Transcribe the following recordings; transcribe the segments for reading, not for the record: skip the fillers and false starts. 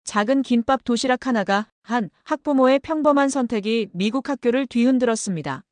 작은 김밥 도시락 하나가 한 학부모의 평범한 선택이 미국 학교를 뒤흔들었습니다.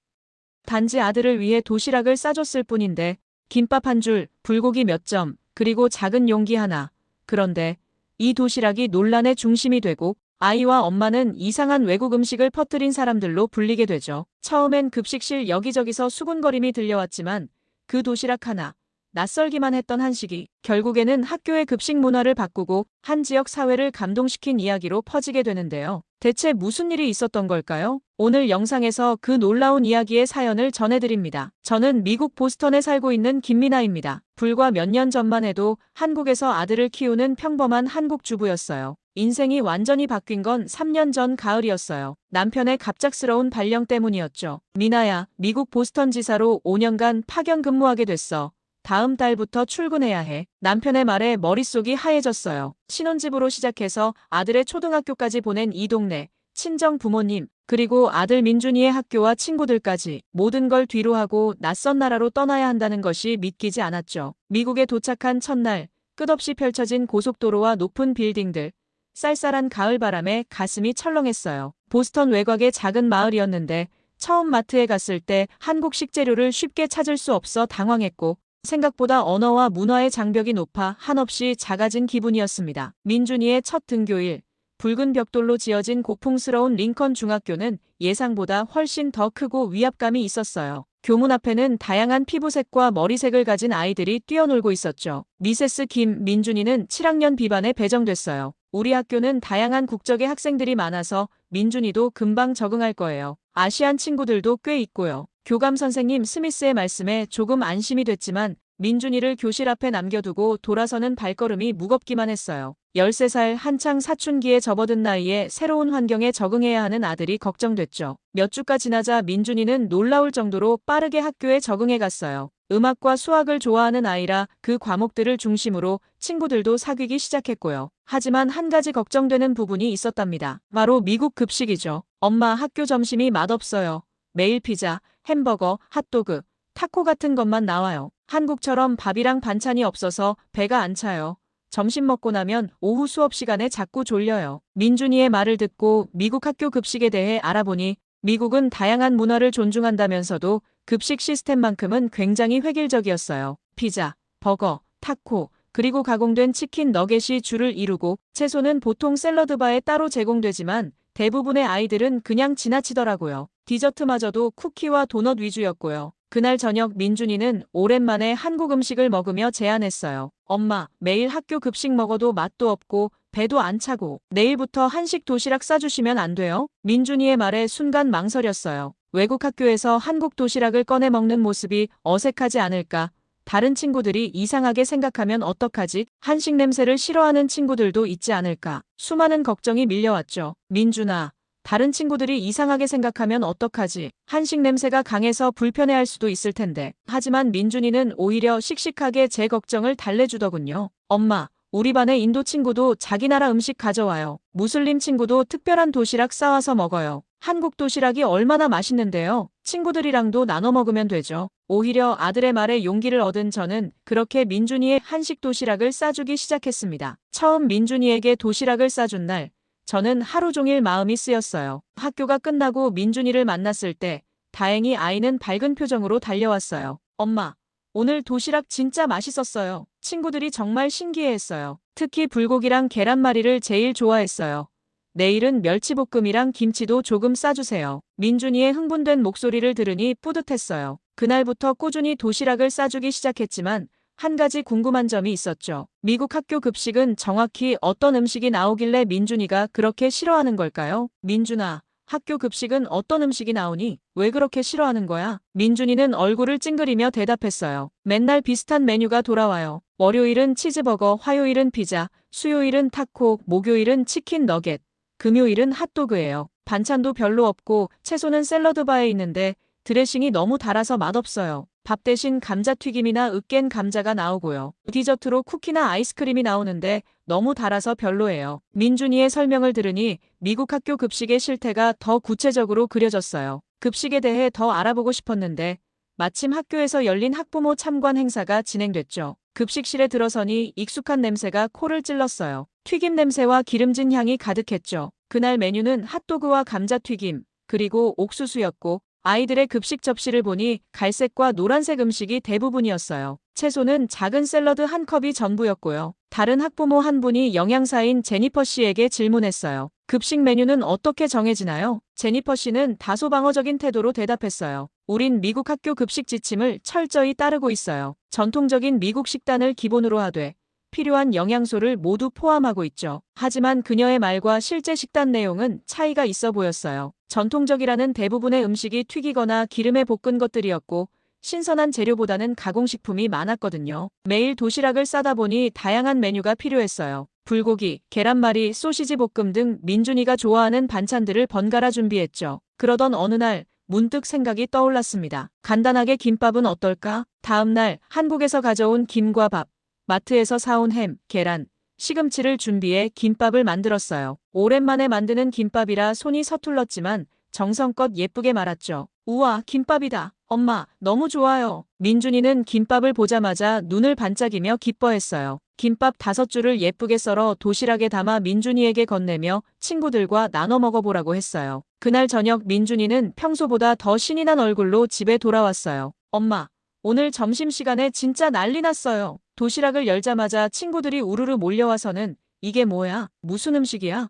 단지 아들을 위해 도시락을 싸줬을 뿐인데 김밥 한 줄, 불고기 몇 점, 그리고 작은 용기 하나. 그런데 이 도시락이 논란의 중심이 되고 아이와 엄마는 이상한 외국 음식을 퍼뜨린 사람들로 불리게 되죠. 처음엔 급식실 여기저기서 수군거림이 들려왔지만 그 도시락 하나, 낯설기만 했던 한식이 결국에는 학교의 급식 문화를 바꾸고 한 지역 사회를 감동시킨 이야기로 퍼지게 되는데요. 대체 무슨 일이 있었던 걸까요? 오늘 영상에서 그 놀라운 이야기의 사연을 전해드립니다. 저는 미국 보스턴에 살고 있는 김미나입니다. 불과 몇 년 전만 해도 한국에서 아들을 키우는 평범한 한국 주부였어요. 인생이 완전히 바뀐 건 3년 전 가을이었어요. 남편의 갑작스러운 발령 때문이었죠. 미나야, 미국 보스턴 지사로 5년간 파견 근무하게 됐어. 다음 달부터 출근해야 해. 남편의 말에 머릿속이 하얘졌어요. 신혼집으로 시작해서 아들의 초등학교까지 보낸 이 동네, 친정 부모님, 그리고 아들 민준이의 학교와 친구들까지 모든 걸 뒤로하고 낯선 나라로 떠나야 한다는 것이 믿기지 않았죠. 미국에 도착한 첫날, 끝없이 펼쳐진 고속도로와 높은 빌딩들, 쌀쌀한 가을바람에 가슴이 철렁했어요. 보스턴 외곽의 작은 마을이었는데 처음 마트에 갔을 때 한국 식재료를 쉽게 찾을 수 없어 당황했고 생각보다 언어와 문화의 장벽이 높아 한없이 작아진 기분이었습니다. 민준이의 첫 등교일, 붉은 벽돌로 지어진 고풍스러운 링컨 중학교는 예상보다 훨씬 더 크고 위압감이 있었어요. 교문 앞에는 다양한 피부색과 머리색을 가진 아이들이 뛰어놀고 있었죠. 미세스 김, 민준이는 7학년 B반에 배정됐어요. 우리 학교는 다양한 국적의 학생들이 많아서 민준이도 금방 적응할 거예요. 아시안 친구들도 꽤 있고요. 교감 선생님 스미스의 말씀에 조금 안심이 됐지만 민준이를 교실 앞에 남겨두고 돌아서는 발걸음이 무겁기만 했어요. 13살 한창 사춘기에 접어든 나이에 새로운 환경에 적응해야 하는 아들이 걱정됐죠. 몇 주가 지나자 민준이는 놀라울 정도로 빠르게 학교에 적응해 갔어요. 음악과 수학을 좋아하는 아이라 그 과목들을 중심으로 친구들도 사귀기 시작했고요. 하지만 한 가지 걱정되는 부분이 있었답니다. 바로 미국 급식이죠. 엄마, 학교 점심이 맛없어요. 매일 피자, 햄버거, 핫도그, 타코 같은 것만 나와요. 한국처럼 밥이랑 반찬이 없어서 배가 안 차요. 점심 먹고 나면 오후 수업 시간에 자꾸 졸려요. 민준이의 말을 듣고 미국 학교 급식에 대해 알아보니 미국은 다양한 문화를 존중한다면서도 급식 시스템만큼은 굉장히 획일적이었어요. 피자, 버거, 타코, 그리고 가공된 치킨 너겟이 주를 이루고 채소는 보통 샐러드바에 따로 제공되지만 대부분의 아이들은 그냥 지나치더라고요. 디저트마저도 쿠키와 도넛 위주였고요. 그날 저녁 민준이는 오랜만에 한국 음식을 먹으며 제안했어요. 엄마, 매일 학교 급식 먹어도 맛도 없고 배도 안 차고 내일부터 한식 도시락 싸주시면 안 돼요? 민준이의 말에 순간 망설였어요. 외국 학교에서 한국 도시락을 꺼내 먹는 모습이 어색하지 않을까? 다른 친구들이 이상하게 생각하면 어떡하지? 한식 냄새를 싫어하는 친구들도 있지 않을까? 수많은 걱정이 밀려왔죠. 민준아, 다른 친구들이 이상하게 생각하면 어떡하지? 한식 냄새가 강해서 불편해할 수도 있을 텐데. 하지만 민준이는 오히려 씩씩하게 제 걱정을 달래주더군요. 엄마, 우리 반의 인도 친구도 자기 나라 음식 가져와요. 무슬림 친구도 특별한 도시락 싸와서 먹어요. 한국 도시락이 얼마나 맛있는데요. 친구들이랑도 나눠 먹으면 되죠. 오히려 아들의 말에 용기를 얻은 저는 그렇게 민준이의 한식 도시락을 싸주기 시작했습니다. 처음 민준이에게 도시락을 싸준 날, 저는 하루 종일 마음이 쓰였어요. 학교가 끝나고 민준이를 만났을 때 다행히 아이는 밝은 표정으로 달려왔어요. 엄마, 오늘 도시락 진짜 맛있었어요. 친구들이 정말 신기해했어요. 특히 불고기랑 계란말이를 제일 좋아했어요. 내일은 멸치볶음이랑 김치도 조금 싸주세요. 민준이의 흥분된 목소리를 들으니 뿌듯했어요. 그날부터 꾸준히 도시락을 싸주기 시작했지만 한 가지 궁금한 점이 있었죠. 미국 학교 급식은 정확히 어떤 음식이 나오길래 민준이가 그렇게 싫어하는 걸까요? 민준아, 학교 급식은 어떤 음식이 나오니? 왜 그렇게 싫어하는 거야? 민준이는 얼굴을 찡그리며 대답했어요. 맨날 비슷한 메뉴가 돌아와요. 월요일은 치즈버거, 화요일은 피자, 수요일은 타코, 목요일은 치킨 너겟, 금요일은 핫도그예요. 반찬도 별로 없고 채소는 샐러드바에 있는데 드레싱이 너무 달아서 맛없어요. 밥 대신 감자튀김이나 으깬 감자가 나오고요. 디저트로 쿠키나 아이스크림이 나오는데 너무 달아서 별로예요. 민준이의 설명을 들으니 미국 학교 급식의 실태가 더 구체적으로 그려졌어요. 급식에 대해 더 알아보고 싶었는데 마침 학교에서 열린 학부모 참관 행사가 진행됐죠. 급식실에 들어서니 익숙한 냄새가 코를 찔렀어요. 튀김 냄새와 기름진 향이 가득했죠. 그날 메뉴는 핫도그와 감자튀김, 그리고 옥수수였고 아이들의 급식 접시를 보니 갈색과 노란색 음식이 대부분이었어요. 채소는 작은 샐러드 한 컵이 전부였고요. 다른 학부모 한 분이 영양사인 제니퍼 씨에게 질문했어요. 급식 메뉴는 어떻게 정해지나요? 제니퍼 씨는 다소 방어적인 태도로 대답했어요. 우린 미국 학교 급식 지침을 철저히 따르고 있어요. 전통적인 미국 식단을 기본으로 하되 필요한 영양소를 모두 포함하고 있죠. 하지만 그녀의 말과 실제 식단 내용은 차이가 있어 보였어요. 전통적이라는 대부분의 음식이 튀기거나 기름에 볶은 것들이었고 신선한 재료보다는 가공식품이 많았거든요. 매일 도시락을 싸다 보니 다양한 메뉴가 필요했어요. 불고기, 계란말이, 소시지 볶음 등 민준이가 좋아하는 반찬들을 번갈아 준비했죠. 그러던 어느 날 문득 생각이 떠올랐습니다. 간단하게 김밥은 어떨까? 다음 날 한국에서 가져온 김과 밥, 마트에서 사온 햄, 계란, 시금치를 준비해 김밥을 만들었어요. 오랜만에 만드는 김밥이라 손이 서툴렀지만 정성껏 예쁘게 말았죠. 우와, 김밥이다. 엄마, 너무 좋아요. 민준이는 김밥을 보자마자 눈을 반짝이며 기뻐했어요. 김밥 5줄을 예쁘게 썰어 도시락에 담아 민준이에게 건네며 친구들과 나눠 먹어보라고 했어요. 그날 저녁 민준이는 평소보다 더 신이 난 얼굴로 집에 돌아왔어요. 엄마, 오늘 점심시간에 진짜 난리 났어요. 도시락을 열자마자 친구들이 우르르 몰려와서는 이게 뭐야? 무슨 음식이야?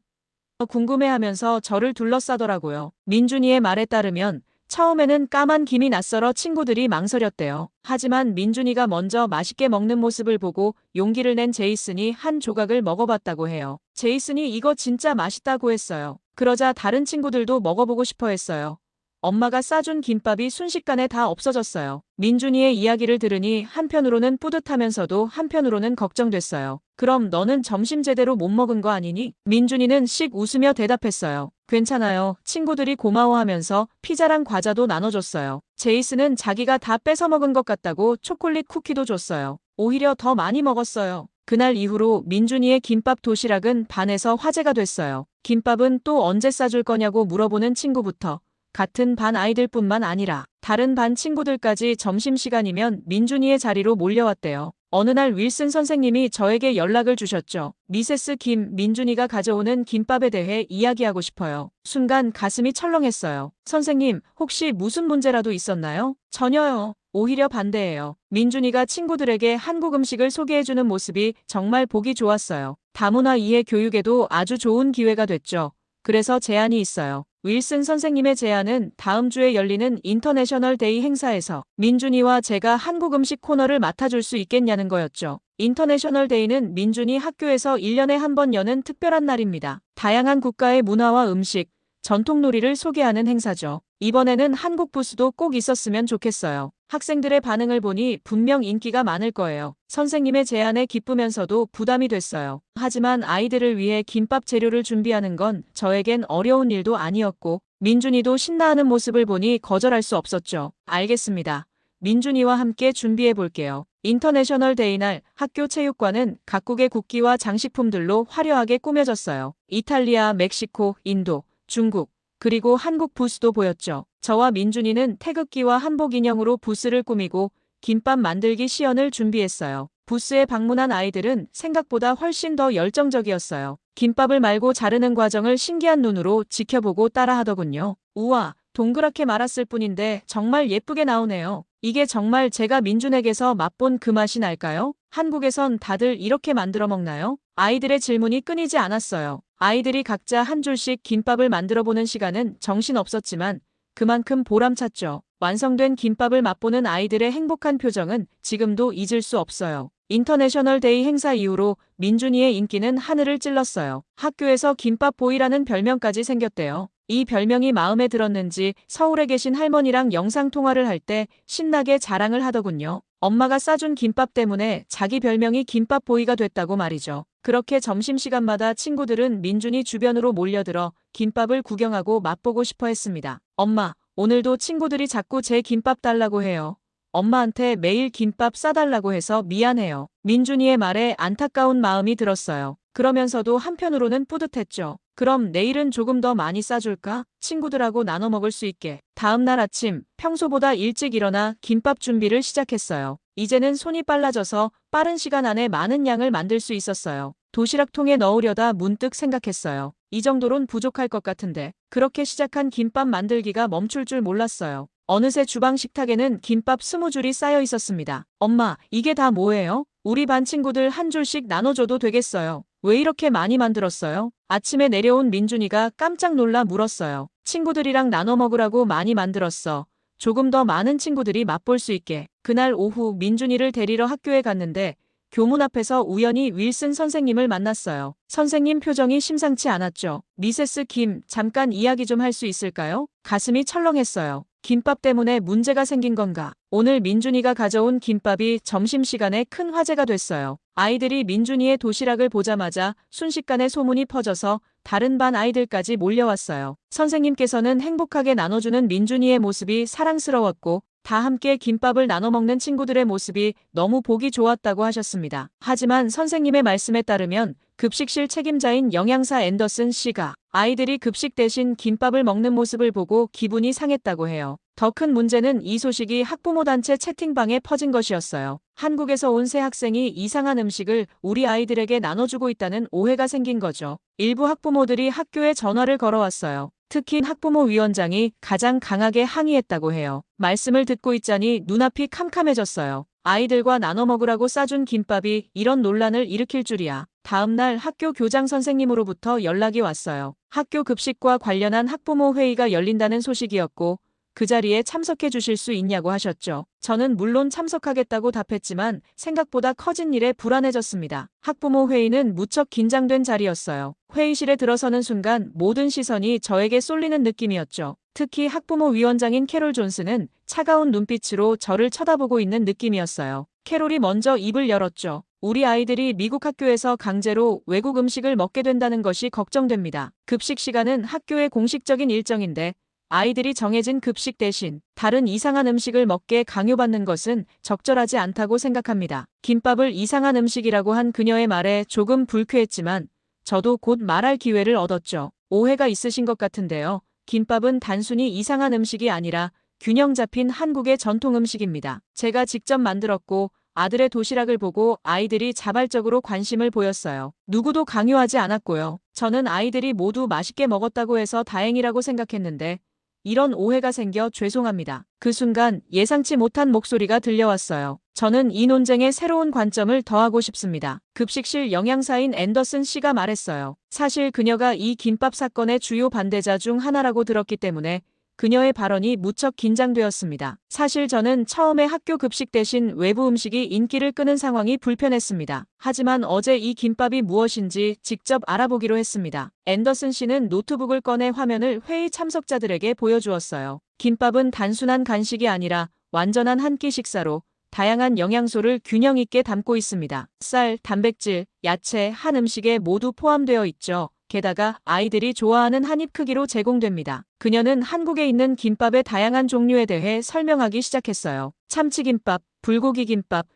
궁금해하면서 저를 둘러싸더라고요. 민준이의 말에 따르면 처음에는 까만 김이 낯설어 친구들이 망설였대요. 하지만 민준이가 먼저 맛있게 먹는 모습을 보고 용기를 낸 제이슨이 한 조각을 먹어봤다고 해요. 제이슨이 이거 진짜 맛있다고 했어요. 그러자 다른 친구들도 먹어보고 싶어 했어요. 엄마가 싸준 김밥이 순식간에 다 없어졌어요. 민준이의 이야기를 들으니 한편으로는 뿌듯하면서도 한편으로는 걱정됐어요. 그럼 너는 점심 제대로 못 먹은 거 아니니? 민준이는 씩 웃으며 대답했어요. 괜찮아요. 친구들이 고마워하면서 피자랑 과자도 나눠줬어요. 제이슨은 자기가 다 뺏어 먹은 것 같다고 초콜릿 쿠키도 줬어요. 오히려 더 많이 먹었어요. 그날 이후로 민준이의 김밥 도시락은 반에서 화제가 됐어요. 김밥은 또 언제 싸줄 거냐고 물어보는 친구부터 같은 반 아이들뿐만 아니라 다른 반 친구들까지 점심시간이면 민준이의 자리로 몰려왔대요. 어느 날 윌슨 선생님이 저에게 연락을 주셨죠. 미세스 김, 민준이가 가져오는 김밥에 대해 이야기하고 싶어요. 순간 가슴이 철렁했어요. 선생님, 혹시 무슨 문제라도 있었나요? 전혀요. 오히려 반대예요. 민준이가 친구들에게 한국 음식을 소개해주는 모습이 정말 보기 좋았어요. 다문화 이해 교육에도 아주 좋은 기회가 됐죠. 그래서 제안이 있어요. 윌슨 선생님의 제안은 다음 주에 열리는 인터내셔널 데이 행사에서 민준이와 제가 한국 음식 코너를 맡아줄 수 있겠냐는 거였죠. 인터내셔널 데이는 민준이 학교에서 1년에 한 번 여는 특별한 날입니다. 다양한 국가의 문화와 음식, 전통놀이를 소개하는 행사죠. 이번에는 한국 부스도 꼭 있었으면 좋겠어요. 학생들의 반응을 보니 분명 인기가 많을 거예요. 선생님의 제안에 기쁘면서도 부담이 됐어요. 하지만 아이들을 위해 김밥 재료를 준비하는 건 저에겐 어려운 일도 아니었고 민준이도 신나하는 모습을 보니 거절할 수 없었죠. 알겠습니다. 민준이와 함께 준비해 볼게요. 인터내셔널 데이 날 학교 체육관은 각국의 국기와 장식품들로 화려하게 꾸며졌어요. 이탈리아, 멕시코, 인도, 중국, 그리고 한국 부스도 보였죠. 저와 민준이는 태극기와 한복 인형으로 부스를 꾸미고 김밥 만들기 시연을 준비했어요. 부스에 방문한 아이들은 생각보다 훨씬 더 열정적이었어요. 김밥을 말고 자르는 과정을 신기한 눈으로 지켜보고 따라하더군요. 우와, 동그랗게 말았을 뿐인데 정말 예쁘게 나오네요. 이게 정말 제가 민준에게서 맛본 그 맛이 날까요? 한국에선 다들 이렇게 만들어 먹나요? 아이들의 질문이 끊이지 않았어요. 아이들이 각자 한 줄씩 김밥을 만들어 보는 시간은 정신없었지만 그만큼 보람찼죠. 완성된 김밥을 맛보는 아이들의 행복한 표정은 지금도 잊을 수 없어요. 인터내셔널 데이 행사 이후로 민준이의 인기는 하늘을 찔렀어요. 학교에서 김밥 보이라는 별명까지 생겼대요. 이 별명이 마음에 들었는지 서울에 계신 할머니랑 영상통화를 할 때 신나게 자랑을 하더군요. 엄마가 싸준 김밥 때문에 자기 별명이 김밥보이가 됐다고 말이죠. 그렇게 점심시간마다 친구들은 민준이 주변으로 몰려들어 김밥을 구경하고 맛보고 싶어 했습니다. 엄마, 오늘도 친구들이 자꾸 제 김밥 달라고 해요. 엄마한테 매일 김밥 싸달라고 해서 미안해요. 민준이의 말에 안타까운 마음이 들었어요. 그러면서도 한편으로는 뿌듯했죠. 그럼 내일은 조금 더 많이 싸줄까? 친구들하고 나눠 먹을 수 있게. 다음 날 아침 평소보다 일찍 일어나 김밥 준비를 시작했어요. 이제는 손이 빨라져서 빠른 시간 안에 많은 양을 만들 수 있었어요. 도시락통에 넣으려다 문득 생각했어요. 이 정도론 부족할 것 같은데. 그렇게 시작한 김밥 만들기가 멈출 줄 몰랐어요. 어느새 주방 식탁에는 김밥 20줄이 쌓여 있었습니다. 엄마, 이게 다 뭐예요? 우리 반 친구들 한 줄씩 나눠줘도 되겠어요. 왜 이렇게 많이 만들었어요? 아침에 내려온 민준이가 깜짝 놀라 물었어요. 친구들이랑 나눠 먹으라고 많이 만들었어. 조금 더 많은 친구들이 맛볼 수 있게. 그날 오후 민준이를 데리러 학교에 갔는데 교문 앞에서 우연히 윌슨 선생님을 만났어요. 선생님 표정이 심상치 않았죠. 미세스 김, 잠깐 이야기 좀 할 수 있을까요? 가슴이 철렁했어요. 김밥 때문에 문제가 생긴 건가? 오늘 민준이가 가져온 김밥이 점심시간에 큰 화제가 됐어요. 아이들이 민준이의 도시락을 보자마자 순식간에 소문이 퍼져서 다른 반 아이들까지 몰려왔어요. 선생님께서는 행복하게 나눠주는 민준이의 모습이 사랑스러웠고 다 함께 김밥을 나눠 먹는 친구들의 모습이 너무 보기 좋았다고 하셨습니다. 하지만 선생님의 말씀에 따르면 급식실 책임자인 영양사 앤더슨 씨가 아이들이 급식 대신 김밥을 먹는 모습을 보고 기분이 상했다고 해요. 더 큰 문제는 이 소식이 학부모 단체 채팅방에 퍼진 것이었어요. 한국에서 온 새 학생이 이상한 음식을 우리 아이들에게 나눠주고 있다는 오해가 생긴 거죠. 일부 학부모들이 학교에 전화를 걸어왔어요. 특히 학부모 위원장이 가장 강하게 항의했다고 해요. 말씀을 듣고 있자니 눈앞이 캄캄해졌어요. 아이들과 나눠 먹으라고 싸준 김밥이 이런 논란을 일으킬 줄이야. 다음 날 학교 교장 선생님으로부터 연락이 왔어요. 학교 급식과 관련한 학부모 회의가 열린다는 소식이었고 그 자리에 참석해 주실 수 있냐고 하셨죠. 저는 물론 참석하겠다고 답했지만 생각보다 커진 일에 불안해졌습니다. 학부모 회의는 무척 긴장된 자리였어요. 회의실에 들어서는 순간 모든 시선이 저에게 쏠리는 느낌이었죠. 특히 학부모 위원장인 캐롤 존스는 차가운 눈빛으로 저를 쳐다보고 있는 느낌이었어요. 캐롤이 먼저 입을 열었죠. 우리 아이들이 미국 학교에서 강제로 외국 음식을 먹게 된다는 것이 걱정됩니다. 급식 시간은 학교의 공식적인 일정인데 아이들이 정해진 급식 대신 다른 이상한 음식을 먹게 강요받는 것은 적절하지 않다고 생각합니다. 김밥을 이상한 음식이라고 한 그녀의 말에 조금 불쾌했지만 저도 곧 말할 기회를 얻었죠. 오해가 있으신 것 같은데요. 김밥은 단순히 이상한 음식이 아니라 균형 잡힌 한국의 전통 음식입니다. 제가 직접 만들었고 아들의 도시락을 보고 아이들이 자발적으로 관심을 보였어요. 누구도 강요하지 않았고요. 저는 아이들이 모두 맛있게 먹었다고 해서 다행이라고 생각했는데 이런 오해가 생겨 죄송합니다. 그 순간 예상치 못한 목소리가 들려왔어요. 저는 이 논쟁에 새로운 관점을 더하고 싶습니다. 급식실 영양사인 앤더슨 씨가 말했어요. 사실 그녀가 이 김밥 사건의 주요 반대자 중 하나라고 들었기 때문에 그녀의 발언이 무척 긴장되었습니다. 사실 저는 처음에 학교 급식 대신 외부 음식이 인기를 끄는 상황이 불편했습니다. 하지만 어제 이 김밥이 무엇인지 직접 알아보기로 했습니다. 앤더슨 씨는 노트북을 꺼내 화면을 회의 참석자들에게 보여주었어요. 김밥은 단순한 간식이 아니라 완전한 한 끼 식사로 다양한 영양소를 균형 있게 담고 있습니다. 쌀, 단백질, 야채, 한 음식에 모두 포함되어 있죠. 게다가 아이들이 좋아하는 한 입 크기로 제공됩니다. 그녀는 한국에 있는 김밥의 다양한 종류에 대해 설명하기 시작했어요. 참치김밥, 불고기김밥,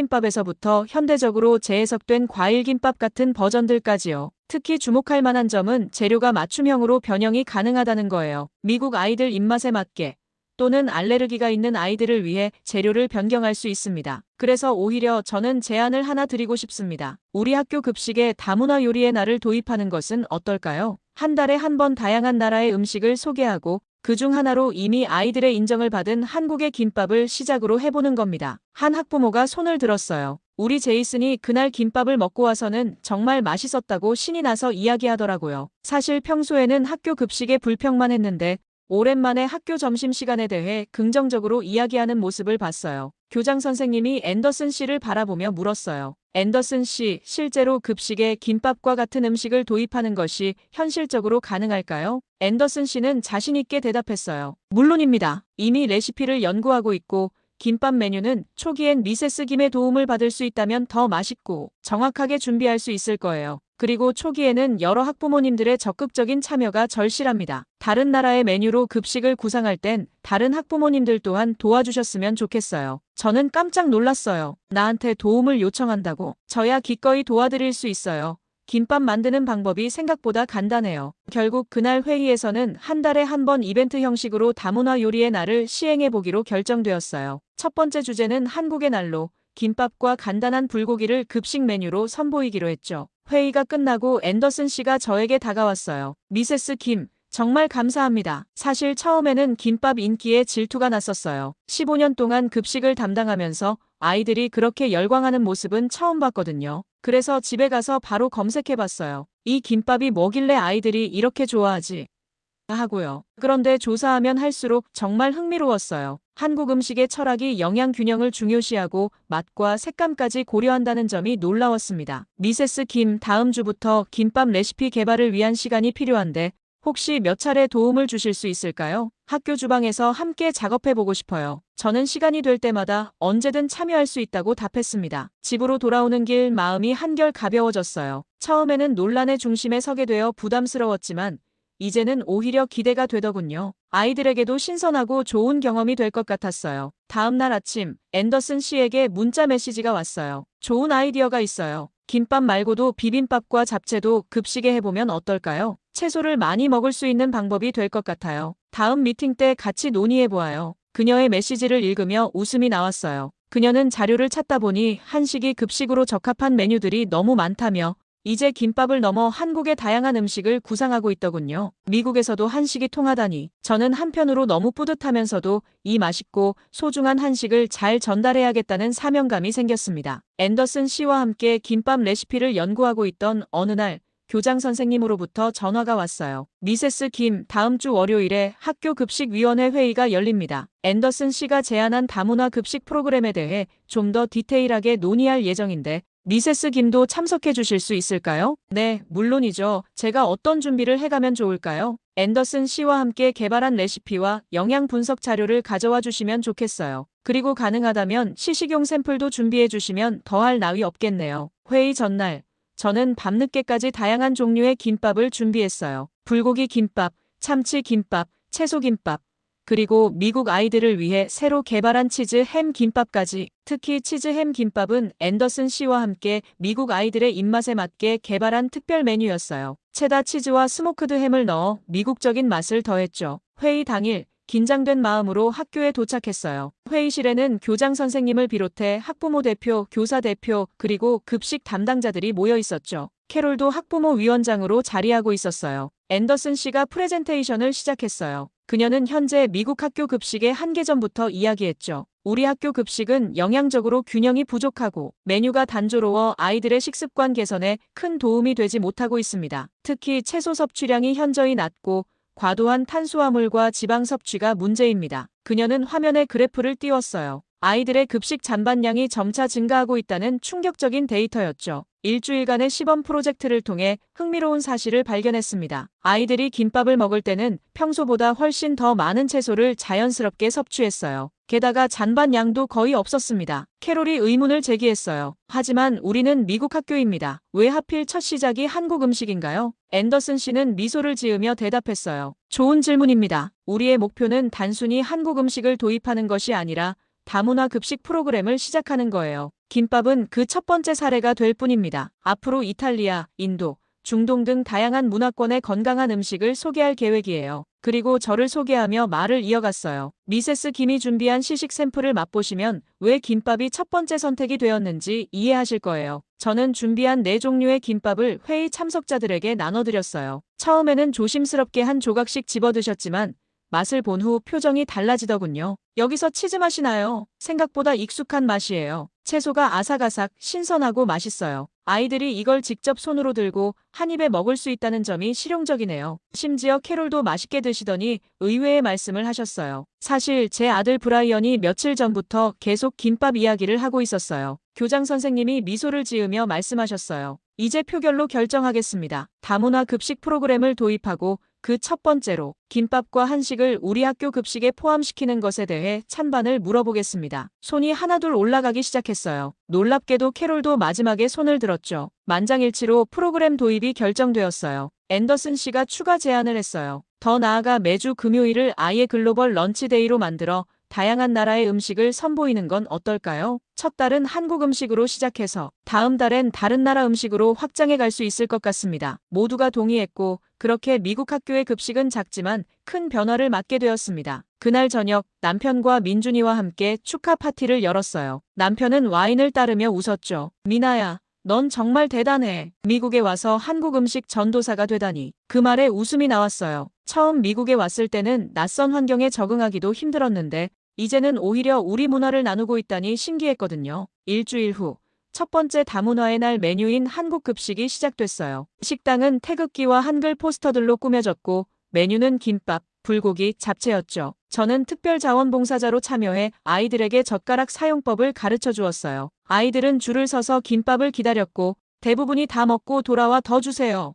채소김밥에서부터 현대적으로 재해석된 과일김밥 같은 버전들까지요. 특히 주목할 만한 점은 재료가 맞춤형으로 변형이 가능하다는 거예요. 미국 아이들 입맛에 맞게 또는 알레르기가 있는 아이들을 위해 재료를 변경할 수 있습니다. 그래서 오히려 저는 제안을 하나 드리고 싶습니다. 우리 학교 급식에 다문화 요리의 날을 도입하는 것은 어떨까요? 한 달에 한 번 다양한 나라의 음식을 소개하고 그중 하나로 이미 아이들의 인정을 받은 한국의 김밥을 시작으로 해보는 겁니다. 한 학부모가 손을 들었어요. 우리 제이슨이 그날 김밥을 먹고 와서는 정말 맛있었다고 신이 나서 이야기하더라고요. 사실 평소에는 학교 급식에 불평만 했는데 오랜만에 학교 점심시간에 대해 긍정적으로 이야기하는 모습을 봤어요. 교장 선생님이 앤더슨 씨를 바라보며 물었어요. 앤더슨 씨, 실제로 급식에 김밥과 같은 음식을 도입하는 것이 현실적으로 가능할까요? 앤더슨 씨는 자신 있게 대답했어요. 물론입니다. 이미 레시피를 연구하고 있고 김밥 메뉴는 초기엔 미세스 김의 도움을 받을 수 있다면 더 맛있고 정확하게 준비할 수 있을 거예요. 그리고 초기에는 여러 학부모님들의 적극적인 참여가 절실합니다. 다른 나라의 메뉴로 급식을 구상할 땐 다른 학부모님들 또한 도와주셨으면 좋겠어요. 저는 깜짝 놀랐어요. 나한테 도움을 요청한다고. 저야 기꺼이 도와드릴 수 있어요. 김밥 만드는 방법이 생각보다 간단해요. 결국 그날 회의에서는 한 달에 한 번 이벤트 형식으로 다문화 요리의 날을 시행해 보기로 결정되었어요. 첫 번째 주제는 한국의 날로 김밥과 간단한 불고기를 급식 메뉴로 선보이기로 했죠. 회의가 끝나고 앤더슨 씨가 저에게 다가왔어요. 미세스 김, 정말 감사합니다. 사실 처음에는 김밥 인기에 질투가 났었어요. 15년 동안 급식을 담당하면서 아이들이 그렇게 열광하는 모습은 처음 봤거든요. 그래서 집에 가서 바로 검색해봤어요. 이 김밥이 뭐길래 아이들이 이렇게 좋아하지? 하고요. 그런데 조사하면 할수록 정말 흥미로웠어요. 한국 음식의 철학이 영양 균형을 중요시하고 맛과 색감까지 고려한다는 점이 놀라웠습니다. 미세스 김, 다음 주부터 김밥 레시피 개발을 위한 시간이 필요한데 혹시 몇 차례 도움을 주실 수 있을까요? 학교 주방에서 함께 작업해보고 싶어요. 저는 시간이 될 때마다 언제든 참여할 수 있다고 답했습니다. 집으로 돌아오는 길 마음이 한결 가벼워졌어요. 처음에는 논란의 중심에 서게 되어 부담스러웠지만 이제는 오히려 기대가 되더군요. 아이들에게도 신선하고 좋은 경험이 될 것 같았어요. 다음 날 아침, 앤더슨 씨에게 문자 메시지가 왔어요. 좋은 아이디어가 있어요. 김밥 말고도 비빔밥과 잡채도 급식에 해보면 어떨까요? 채소를 많이 먹을 수 있는 방법이 될 것 같아요. 다음 미팅 때 같이 논의해보아요. 그녀의 메시지를 읽으며 웃음이 나왔어요. 그녀는 자료를 찾다 보니 한식이 급식으로 적합한 메뉴들이 너무 많다며 이제 김밥을 넘어 한국의 다양한 음식을 구상하고 있더군요. 미국에서도 한식이 통하다니 저는 한편으로 너무 뿌듯하면서도 이 맛있고 소중한 한식을 잘 전달해야겠다는 사명감이 생겼습니다. 앤더슨 씨와 함께 김밥 레시피를 연구하고 있던 어느 날 교장 선생님으로부터 전화가 왔어요. 미세스 김, 다음 주 월요일에 학교 급식위원회 회의가 열립니다. 앤더슨 씨가 제안한 다문화 급식 프로그램에 대해 좀 더 디테일하게 논의할 예정인데 미세스 김도 참석해 주실 수 있을까요? 네, 물론이죠. 제가 어떤 준비를 해가면 좋을까요? 앤더슨 씨와 함께 개발한 레시피와 영양 분석 자료를 가져와 주시면 좋겠어요. 그리고 가능하다면 시식용 샘플도 준비해 주시면 더할 나위 없겠네요. 회의 전날, 저는 밤늦게까지 다양한 종류의 김밥을 준비했어요. 불고기 김밥, 참치 김밥, 채소 김밥, 그리고 미국 아이들을 위해 새로 개발한 치즈 햄 김밥까지. 특히 치즈 햄 김밥은 앤더슨 씨와 함께 미국 아이들의 입맛에 맞게 개발한 특별 메뉴였어요. 체다 치즈와 스모크드 햄을 넣어 미국적인 맛을 더했죠. 회의 당일, 긴장된 마음으로 학교에 도착했어요. 회의실에는 교장 선생님을 비롯해 학부모 대표, 교사 대표, 그리고 급식 담당자들이 모여 있었죠. 캐롤도 학부모 위원장으로 자리하고 있었어요. 앤더슨 씨가 프레젠테이션을 시작했어요. 그녀는 현재 미국 학교 급식의 한계 점부터 이야기했죠. 우리 학교 급식은 영양적으로 균형이 부족하고 메뉴가 단조로워 아이들의 식습관 개선에 큰 도움이 되지 못하고 있습니다. 특히 채소 섭취량이 현저히 낮고 과도한 탄수화물과 지방 섭취가 문제입니다. 그녀는 화면에 그래프를 띄웠어요. 아이들의 급식 잔반량이 점차 증가하고 있다는 충격적인 데이터였죠. 일주일간의 시범 프로젝트를 통해 흥미로운 사실을 발견했습니다. 아이들이 김밥을 먹을 때는 평소보다 훨씬 더 많은 채소를 자연스럽게 섭취했어요. 게다가 잔반 양도 거의 없었습니다. 캐롤이 의문을 제기했어요. 하지만 우리는 미국 학교입니다. 왜 하필 첫 시작이 한국 음식인가요? 앤더슨 씨는 미소를 지으며 대답했어요. 좋은 질문입니다. 우리의 목표는 단순히 한국 음식을 도입하는 것이 아니라 다문화 급식 프로그램을 시작하는 거예요. 김밥은 그 첫 번째 사례가 될 뿐입니다. 앞으로 이탈리아, 인도, 중동 등 다양한 문화권의 건강한 음식을 소개할 계획이에요. 그리고 저를 소개하며 말을 이어갔어요. 미세스 김이 준비한 시식 샘플을 맛보시면 왜 김밥이 첫 번째 선택이 되었는지 이해하실 거예요. 저는 준비한 4종류의 김밥을 회의 참석자들에게 나눠드렸어요. 처음에는 조심스럽게 한 조각씩 집어드셨지만 맛을 본 후 표정이 달라지더군요. 여기서 치즈 맛이 나요. 생각보다 익숙한 맛이에요. 채소가 아삭아삭 신선하고 맛있어요. 아이들이 이걸 직접 손으로 들고 한 입에 먹을 수 있다는 점이 실용적이네요. 심지어 캐롤도 맛있게 드시더니 의외의 말씀을 하셨어요. 사실 제 아들 브라이언이 며칠 전부터 계속 김밥 이야기를 하고 있었어요. 교장 선생님이 미소를 지으며 말씀하셨어요. 이제 표결로 결정하겠습니다. 다문화 급식 프로그램을 도입하고 그 첫 번째로 김밥과 한식을 우리 학교 급식에 포함시키는 것에 대해 찬반을 물어보겠습니다. 손이 하나둘 올라가기 시작했어요. 놀랍게도 캐롤도 마지막에 손을 들었죠. 만장일치로 프로그램 도입이 결정되었어요. 앤더슨 씨가 추가 제안을 했어요. 더 나아가 매주 금요일을 아예 글로벌 런치데이로 만들어 다양한 나라의 음식을 선보이는 건 어떨까요? 첫 달은 한국 음식으로 시작해서 다음 달엔 다른 나라 음식으로 확장해 갈 수 있을 것 같습니다. 모두가 동의했고 그렇게 미국 학교의 급식은 작지만 큰 변화를 맞게 되었습니다. 그날 저녁 남편과 민준이와 함께 축하 파티를 열었어요. 남편은 와인을 따르며 웃었죠. 미나야, 넌 정말 대단해. 미국에 와서 한국 음식 전도사가 되다니. 그 말에 웃음이 나왔어요. 처음 미국에 왔을 때는 낯선 환경에 적응하기도 힘들었는데 이제는 오히려 우리 문화를 나누고 있다니 신기했거든요. 일주일 후 첫 번째 다문화의 날 메뉴인 한국 급식이 시작됐어요. 식당은 태극기와 한글 포스터들로 꾸며졌고 메뉴는 김밥, 불고기, 잡채였죠. 저는 특별자원봉사자로 참여해 아이들에게 젓가락 사용법을 가르쳐 주었어요. 아이들은 줄을 서서 김밥을 기다렸고 대부분이 다 먹고 돌아와 더 주세요.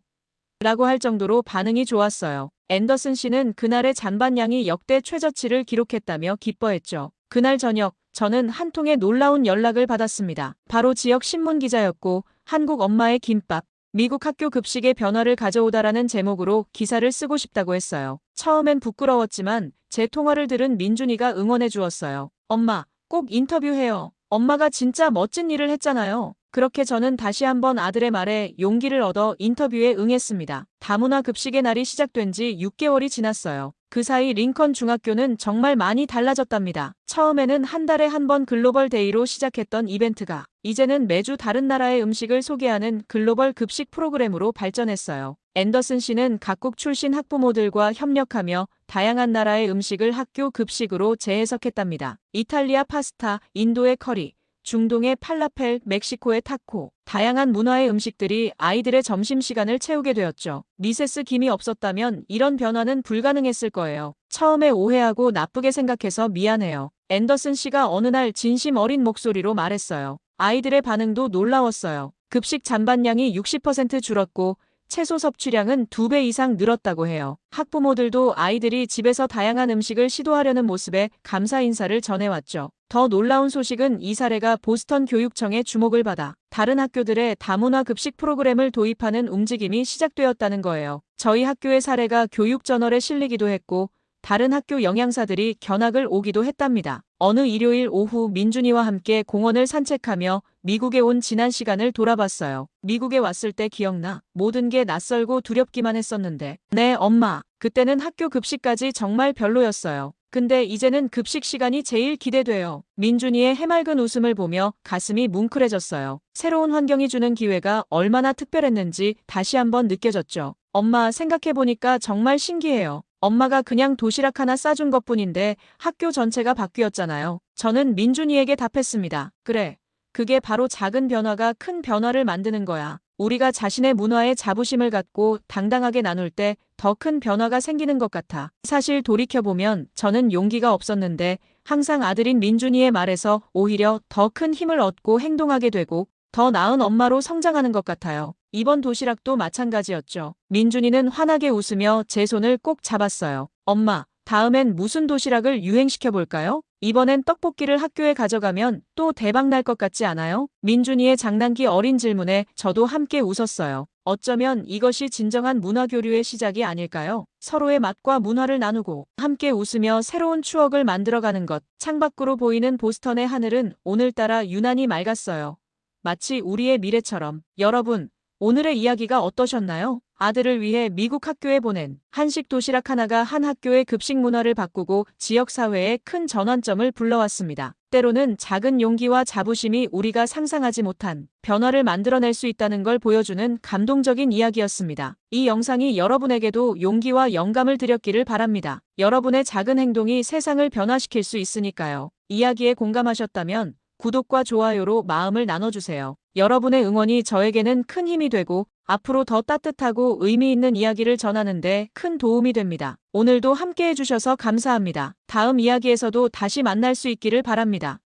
라고 할 정도로 반응이 좋았어요. 앤더슨 씨는 그날의 잔반량이 역대 최저치를 기록했다며 기뻐했죠. 그날 저녁 저는 한 통의 놀라운 연락을 받았습니다. 바로 지역 신문 기자였고 한국 엄마의 김밥, 미국 학교 급식의 변화를 가져오다라는 제목으로 기사를 쓰고 싶다고 했어요. 처음엔 부끄러웠지만 제 통화를 들은 민준이가 응원해 주었어요. 엄마, 꼭 인터뷰해요. 엄마가 진짜 멋진 일을 했잖아요. 그렇게 저는 다시 한번 아들의 말에 용기를 얻어 인터뷰에 응했습니다. 다문화 급식의 날이 시작된 지 6개월이 지났어요. 그 사이 링컨 중학교는 정말 많이 달라졌답니다. 처음에는 한 달에 한 번 글로벌 데이로 시작했던 이벤트가 이제는 매주 다른 나라의 음식을 소개하는 글로벌 급식 프로그램으로 발전했어요. 앤더슨 씨는 각국 출신 학부모들과 협력하며 다양한 나라의 음식을 학교 급식으로 재해석했답니다. 이탈리아 파스타, 인도의 커리, 중동의 팔라펠, 멕시코의 타코, 다양한 문화의 음식들이 아이들의 점심시간을 채우게 되었죠. 미세스 김이 없었다면 이런 변화는 불가능했을 거예요. 처음에 오해하고 나쁘게 생각해서 미안해요. 앤더슨 씨가 어느 날 진심 어린 목소리로 말했어요. 아이들의 반응도 놀라웠어요. 급식 잔반량이 60% 줄었고 채소 섭취량은 2배 이상 늘었다고 해요. 학부모들도 아이들이 집에서 다양한 음식을 시도하려는 모습에 감사 인사를 전해왔죠. 더 놀라운 소식은 이 사례가 보스턴 교육청의 주목을 받아 다른 학교들의 다문화 급식 프로그램을 도입하는 움직임이 시작되었다는 거예요. 저희 학교의 사례가 교육저널에 실리기도 했고 다른 학교 영양사들이 견학을 오기도 했답니다. 어느 일요일 오후 민준이와 함께 공원을 산책하며 미국에 온 지난 시간을 돌아봤어요. 미국에 왔을 때 기억나? 모든 게 낯설고 두렵기만 했었는데. 네, 엄마. 그때는 학교 급식까지 정말 별로였어요. 근데 이제는 급식 시간이 제일 기대돼요. 민준이의 해맑은 웃음을 보며 가슴이 뭉클해졌어요. 새로운 환경이 주는 기회가 얼마나 특별했는지 다시 한번 느껴졌죠. 엄마, 생각해보니까 정말 신기해요. 엄마가 그냥 도시락 하나 싸준 것뿐인데 학교 전체가 바뀌었잖아요. 저는 민준이에게 답했습니다. 그래. 그게 바로 작은 변화가 큰 변화를 만드는 거야. 우리가 자신의 문화에 자부심을 갖고 당당하게 나눌 때 더 큰 변화가 생기는 것 같아. 사실 돌이켜보면 저는 용기가 없었는데 항상 아들인 민준이의 말에서 오히려 더 큰 힘을 얻고 행동하게 되고 더 나은 엄마로 성장하는 것 같아요. 이번 도시락도 마찬가지였죠. 민준이는 환하게 웃으며 제 손을 꼭 잡았어요. 엄마, 다음엔 무슨 도시락을 유행시켜볼까요? 이번엔 떡볶이를 학교에 가져가면 또 대박 날 것 같지 않아요? 민준이의 장난기 어린 질문에 저도 함께 웃었어요. 어쩌면 이것이 진정한 문화교류의 시작이 아닐까요? 서로의 맛과 문화를 나누고 함께 웃으며 새로운 추억을 만들어가는 것. 창밖으로 보이는 보스턴의 하늘은 오늘따라 유난히 맑았어요. 마치 우리의 미래처럼. 여러분, 오늘의 이야기가 어떠셨나요? 아들을 위해 미국 학교에 보낸 한식 도시락 하나가 한 학교의 급식 문화를 바꾸고 지역사회에 큰 전환점을 불러왔습니다. 때로는 작은 용기와 자부심이 우리가 상상하지 못한 변화를 만들어낼 수 있다는 걸 보여주는 감동적인 이야기였습니다. 이 영상이 여러분에게도 용기와 영감을 드렸기를 바랍니다. 여러분의 작은 행동이 세상을 변화시킬 수 있으니까요. 이야기에 공감하셨다면 구독과 좋아요로 마음을 나눠주세요. 여러분의 응원이 저에게는 큰 힘이 되고 앞으로 더 따뜻하고 의미 있는 이야기를 전하는 데 큰 도움이 됩니다. 오늘도 함께 해주셔서 감사합니다. 다음 이야기에서도 다시 만날 수 있기를 바랍니다.